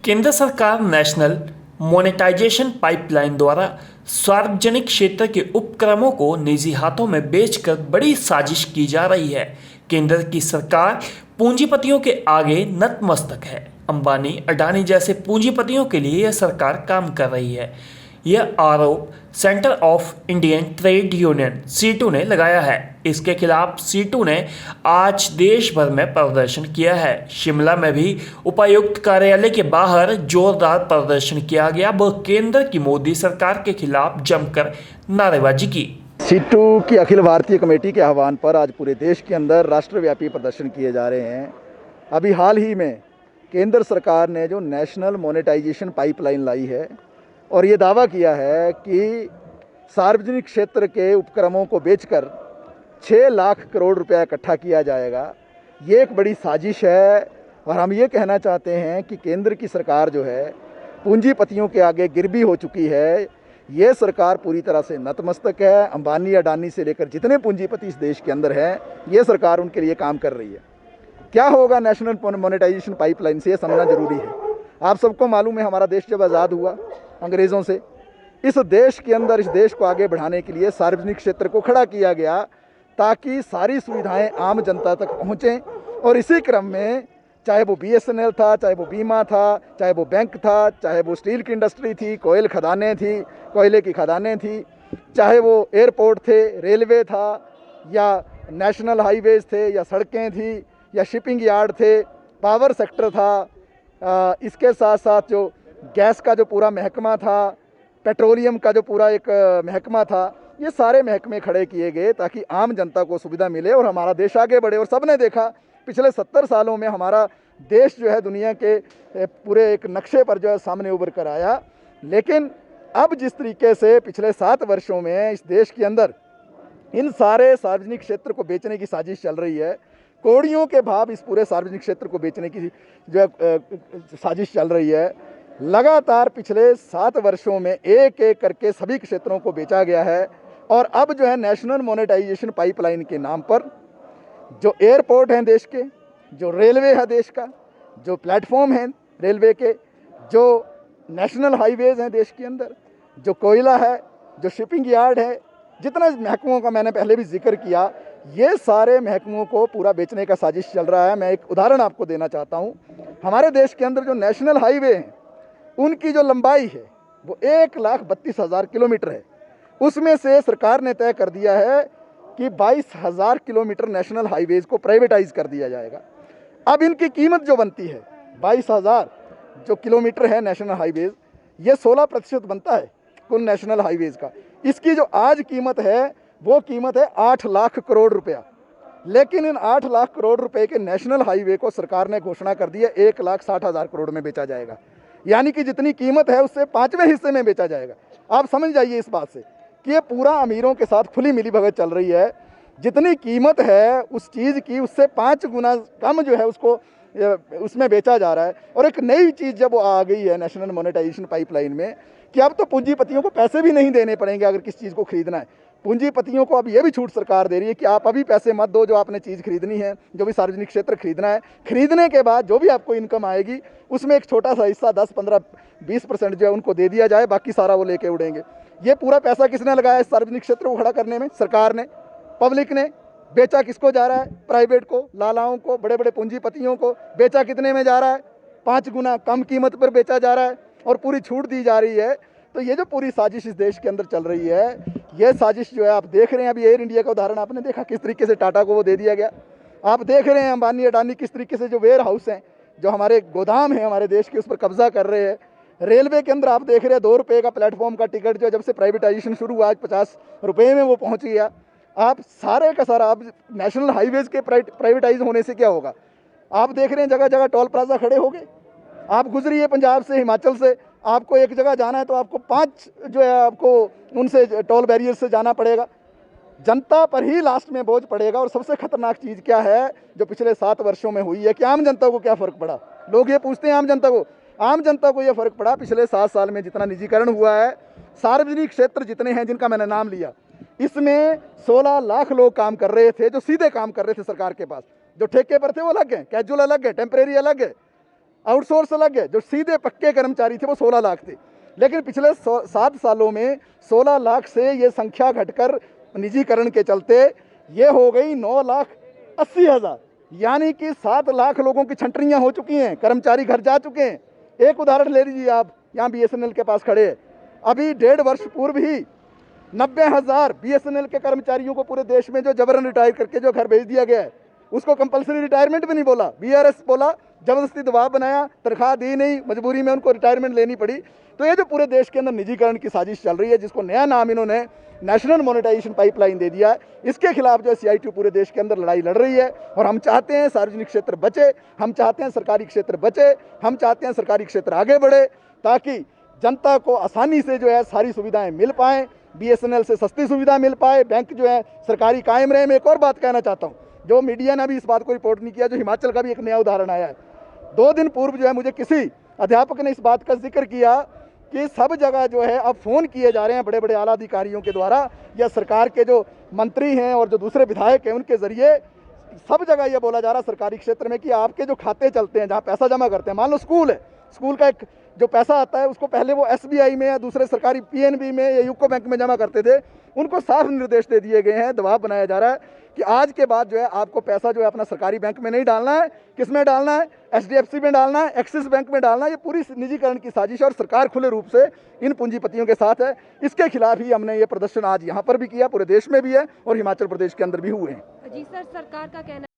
केंद्र सरकार national monetization pipeline द्वारा सार्वजनिक क्षेत्र के उपक्रमों को निजी हाथों में बेचकर बड़ी साजिश की जा रही है। केंद्र की सरकार पूंजीपतियों के आगे नतमस्तक है। अंबानी, अडानी जैसे पूंजीपतियों के लिए यह सरकार काम कर रही है। यह आरोप centre of Indian trade union CITU ने लगाया है। इसके खिलाफ सीटू ने आज देश भर में प्रदर्शन किया है। शिमला में भी उपायुक्त कार्यालय के बाहर जोरदार प्रदर्शन किया गया व केंद्र की मोदी सरकार के खिलाफ जमकर नारेबाजी की। सीटू की अखिल भारतीय कमेटी के आह्वान पर आज पूरे देश के अंदर राष्ट्रव्यापी प्रदर्शन किए जा रहे हैं। अभी हाल ही में केंद्र सरकार ने जो नेशनल मोनेटाइजेशन पाइपलाइन लाई है और ये दावा किया है कि सार्वजनिक क्षेत्र के उपक्रमों को बेचकर 6 लाख करोड़ रुपया इकट्ठा किया जाएगा, ये एक बड़ी साजिश है। और हम ये कहना चाहते हैं कि केंद्र की सरकार जो है पूंजीपतियों के आगे गिरवी हो चुकी है। ये सरकार पूरी तरह से नतमस्तक है। अंबानी, अडानी से लेकर जितने पूंजीपति इस देश के अंदर हैं, ये सरकार उनके लिए काम कर रही है। क्या होगा नेशनल मोनेटाइजेशन पाइपलाइन से, ये समझना जरूरी है। आप सबको मालूम है, हमारा देश जब आज़ाद हुआ अंग्रेज़ों से, इस देश के अंदर इस देश को आगे बढ़ाने के लिए सार्वजनिक क्षेत्र को खड़ा किया गया ताकि सारी सुविधाएं आम जनता तक पहुंचें। और इसी क्रम में चाहे वो BSNL था, चाहे वो बीमा था, चाहे वो बैंक था, चाहे वो स्टील की इंडस्ट्री थी, कोयले की खदानें थी, चाहे वो एयरपोर्ट थे, रेलवे था, या नेशनल हाईवेज थे, या सड़कें थी, या शिपिंग यार्ड थे, पावर सेक्टर था, इसके साथ साथ जो गैस का जो पूरा महकमा था, पेट्रोलियम का जो पूरा एक महकमा था, ये सारे महकमे खड़े किए गए ताकि आम जनता को सुविधा मिले और हमारा देश आगे बढ़े। और सबने देखा पिछले 70 सालों में हमारा देश जो है दुनिया के पूरे एक नक्शे पर जो है सामने उभर कर आया। लेकिन अब जिस तरीके से पिछले 7 वर्षों में इस देश के अंदर इन सारे सार्वजनिक क्षेत्र को बेचने की साजिश चल रही है, कौड़ियों के भाव इस पूरे सार्वजनिक क्षेत्र को बेचने की जो साजिश चल रही है, लगातार पिछले 7 वर्षों में एक एक करके सभी क्षेत्रों को बेचा गया है। और अब जो है नेशनल मोनेटाइजेशन पाइपलाइन के नाम पर जो एयरपोर्ट हैं देश के, जो रेलवे है देश का, जो प्लेटफॉर्म हैं रेलवे के, जो नेशनल हाईवेज हैं देश के अंदर, जो कोयला है, जो शिपिंग यार्ड है, जितने महकमों का मैंने पहले भी जिक्र किया, ये सारे महकमों को पूरा बेचने का साजिश चल रहा है। मैं एक उदाहरण आपको देना चाहता हूँ। हमारे देश के अंदर जो नेशनल हाईवे हैं उनकी जो लंबाई है वो 1,32,000 किलोमीटर है। उसमें से सरकार ने तय कर दिया है कि 22,000 किलोमीटर नेशनल हाईवेज को प्राइवेटाइज कर दिया जाएगा। अब इनकी कीमत जो बनती है 22,000 जो किलोमीटर है नेशनल हाईवेज, ये 16% बनता है कुल नेशनल हाईवेज का। इसकी जो आज कीमत है वो कीमत है 8 लाख करोड़ रुपया। लेकिन इन 8 लाख करोड़ रुपए के नेशनल हाईवे को सरकार ने घोषणा कर दी है 1,60,000 करोड़ में बेचा जाएगा। यानी कि जितनी कीमत है उससे 5वें हिस्से में बेचा जाएगा। आप समझ जाइए इस बात से कि ये पूरा अमीरों के साथ खुली मिली भगत चल रही है। जितनी कीमत है उस चीज़ की उससे 5 गुना कम जो है उसको उसमें बेचा जा रहा है। और एक नई चीज़ जब वो आ गई है नेशनल मोनेटाइजेशन पाइपलाइन में कि अब तो पूंजीपतियों को पैसे भी नहीं देने पड़ेंगे अगर किसी चीज़ को खरीदना है। पूंजीपतियों को अब ये भी छूट सरकार दे रही है कि आप अभी पैसे मत दो, जो आपने चीज़ खरीदनी है, जो भी सार्वजनिक क्षेत्र खरीदना है, खरीदने के बाद जो भी आपको इनकम आएगी उसमें एक छोटा सा हिस्सा 10, 15, 20% जो है उनको दे दिया जाए, बाकी सारा वो लेके उड़ेंगे। ये पूरा पैसा किसने लगाया इस सार्वजनिक क्षेत्र को खड़ा करने में? सरकार ने। पब्लिक ने। बेचा किसको जा रहा है? प्राइवेट को, लालाओं को, बड़े बड़े पूंजीपतियों को। बेचा कितने में जा रहा है? 5 गुना कम कीमत पर बेचा जा रहा है और पूरी छूट दी जा रही है। तो ये जो पूरी साजिश इस देश के अंदर चल रही है, ये साजिश जो है आप देख रहे हैं। अभी एयर इंडिया का उदाहरण आपने देखा, किस तरीके से टाटा को वो दे दिया गया। आप देख रहे हैं अंबानी, अडानी किस तरीके से जो वेयर हाउस हैं, जो हमारे गोदाम हैं हमारे देश के, उस पर कब्जा कर रहे हैं। रेलवे के अंदर आप देख रहे हैं 2 रुपये का प्लेटफॉर्म का टिकट जो जब से प्राइवेटाइजेशन शुरू हुआ आज 50 रुपये में वो पहुंच गया। आप सारे का सारा आप नेशनल हाईवेज के प्राइवेटाइज होने से क्या होगा? आप देख रहे हैं जगह जगह टोल प्लाजा खड़े हो गए। आप गुजरिए पंजाब से, हिमाचल से, आपको एक जगह जाना है तो आपको 5 जो है आपको उनसे टोल बैरियर से जाना पड़ेगा। जनता पर ही लास्ट में बोझ पड़ेगा। और सबसे खतरनाक चीज़ क्या है जो पिछले 7 वर्षों में हुई है कि आम जनता को क्या फ़र्क पड़ा? लोग ये पूछते हैं आम जनता को ये फ़र्क पड़ा। पिछले 7 साल में जितना निजीकरण हुआ है, सार्वजनिक क्षेत्र जितने हैं जिनका मैंने नाम लिया, इसमें 16 लाख लोग काम कर रहे थे जो सीधे काम कर रहे थे सरकार के पास। जो ठेके पर थे वो अलग हैं, कैजुअल अलग है, टेम्परेरी अलग है। आउटसोर्स अलग है, जो सीधे पक्के कर्मचारी थे वो 16 लाख थे, लेकिन पिछले 7 सालों में 16 लाख से ये संख्या घटकर निजीकरण के चलते ये हो गई 9,80,000, यानी कि 7 लाख लोगों की छंटरियां हो चुकी हैं, कर्मचारी घर जा चुके हैं। एक उदाहरण ले लीजिए, आप यहाँ BSNL के पास खड़े हैं, अभी 1.5 वर्ष पूर्व ही 90,000 BSNL के कर्मचारियों को पूरे देश में जो जबरन रिटायर करके जो घर भेज दिया गया है, उसको कंपलसरी रिटायरमेंट भी नहीं बोला, BRS बोला, जबरदस्ती दबाव बनाया, तनख्वाह दी नहीं, मजबूरी में उनको रिटायरमेंट लेनी पड़ी। तो ये जो पूरे देश के अंदर निजीकरण की साजिश चल रही है, जिसको नया नाम इन्होंने नेशनल मोनेटाइजेशन पाइपलाइन दे दिया है, इसके खिलाफ जो CITU पूरे देश के अंदर लड़ाई लड़ रही है। और हम चाहते हैं सार्वजनिक क्षेत्र बचे, हम चाहते हैं सरकारी क्षेत्र बचे, हम चाहते हैं सरकारी क्षेत्र आगे बढ़े, ताकि जनता को आसानी से जो है सारी सुविधाएं मिल पाएँ, BSNL से सस्ती सुविधा मिल पाए, बैंक जो है सरकारी कायम रहे। मैं एक और बात कहना चाहता हूँ, जो मीडिया ने भी इस बात को रिपोर्ट नहीं किया, जो हिमाचल का भी एक नया उदाहरण आया है। 2 दिन पूर्व जो है मुझे किसी अध्यापक ने इस बात का जिक्र किया कि सब जगह जो है अब फ़ोन किए जा रहे हैं बड़े बड़े आला अधिकारियों के द्वारा, या सरकार के जो मंत्री हैं और जो दूसरे विधायक हैं उनके ज़रिए सब जगह ये बोला जा रहा है सरकारी क्षेत्र में कि आपके जो खाते चलते हैं, जहाँ पैसा जमा करते हैं, मान लो स्कूल है, स्कूल का एक जो पैसा आता है उसको पहले वो SBI में या दूसरे सरकारी PNB में या यूको बैंक में जमा करते थे, उनको साफ निर्देश दे दिए गए हैं, दबाव बनाया जा रहा है कि आज के बाद जो है आपको पैसा जो है अपना सरकारी बैंक में नहीं डालना है। किस में डालना है? HDFC में डालना है, एक्सिस बैंक में डालना है। ये पूरी निजीकरण की साजिश है और सरकार खुले रूप से इन पूंजीपतियों के साथ है। इसके खिलाफ ही हमने ये प्रदर्शन आज यहाँ पर भी किया, पूरे देश में भी है और हिमाचल प्रदेश के अंदर भी हुए हैं। जी सर, सरकार का कहना